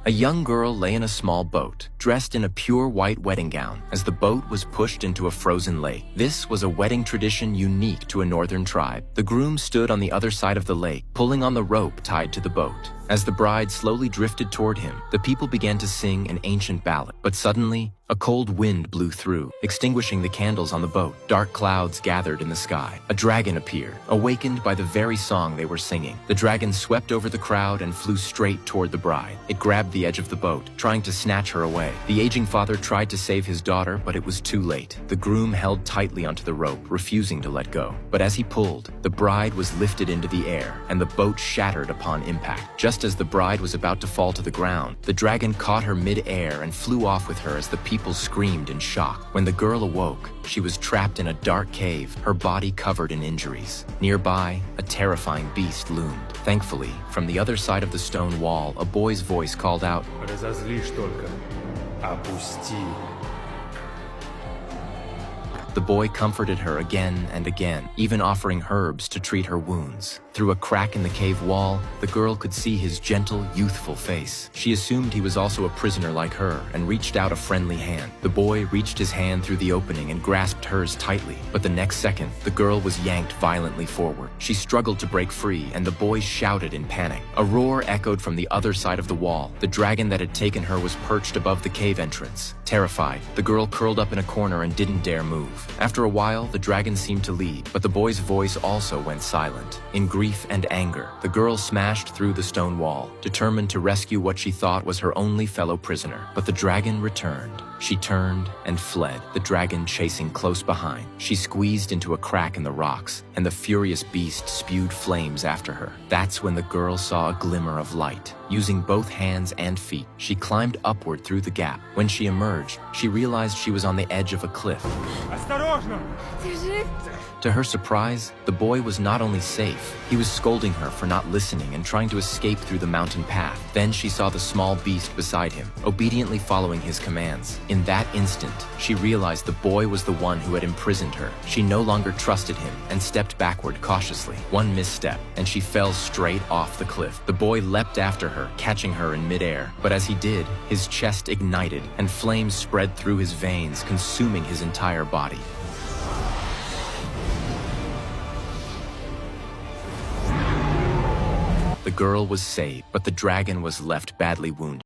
A young girl lay in a small boat, dressed in a pure white wedding gown, as the boat was pushed into a frozen lake. This was a wedding tradition unique to a northern tribe. The groom stood on the other side of the lake, pulling on the rope tied to the boat. As the bride slowly drifted toward him, the people began to sing an ancient ballad. But suddenly, a cold wind blew through, extinguishing the candles on the boat. Dark clouds gathered in the sky. A dragon appeared, awakened by the very song they were singing. The dragon swept over the crowd and flew straight toward the bride. It grabbed the edge of the boat, trying to snatch her away. The aging father tried to save his daughter, but it was too late. The groom held tightly onto the rope, refusing to let go. But as he pulled, the bride was lifted into the air, and the boat shattered upon impact. Just as the bride was about to fall to the ground, the dragon caught her mid-air and flew off with her as the people screamed in shock. When the girl awoke, she was trapped in a dark cave, her body covered in injuries. Nearby, a terrifying beast loomed. Thankfully, from the other side of the stone wall, a boy's voice called out, Разозлишь только. Опусти. The boy comforted her again and again, even offering herbs to treat her wounds. Through a crack in the cave wall, the girl could see his gentle, youthful face. She assumed he was also a prisoner like her and reached out a friendly hand. The boy reached his hand through the opening and grasped hers tightly, but the next second, the girl was yanked violently forward. She struggled to break free, and the boy shouted in panic. A roar echoed from the other side of the wall. The dragon that had taken her was perched above the cave entrance. Terrified, the girl curled up in a corner and didn't dare move. After a while, the dragon seemed to leave, but the boy's voice also went silent. In grief and anger, the girl smashed through the stone wall, determined to rescue what she thought was her only fellow prisoner. But the dragon returned. She turned and fled, the dragon chasing close behind. She squeezed into a crack in the rocks, and the furious beast spewed flames after her. That's when the girl saw a glimmer of light. Using both hands and feet, she climbed upward through the gap. When she emerged, she realized she was on the edge of a cliff. Осторожно! To her surprise, the boy was not only safe, he was scolding her for not listening and trying to escape through the mountain path. Then she saw the small beast beside him, obediently following his commands. In that instant, she realized the boy was the one who had imprisoned her. She no longer trusted him and stepped backward cautiously. One misstep, and she fell straight off the cliff. The boy leapt after her, catching her in midair. But as he did, his chest ignited, and flames spread through his veins, consuming his entire body. The girl was saved, but the dragon was left badly wounded.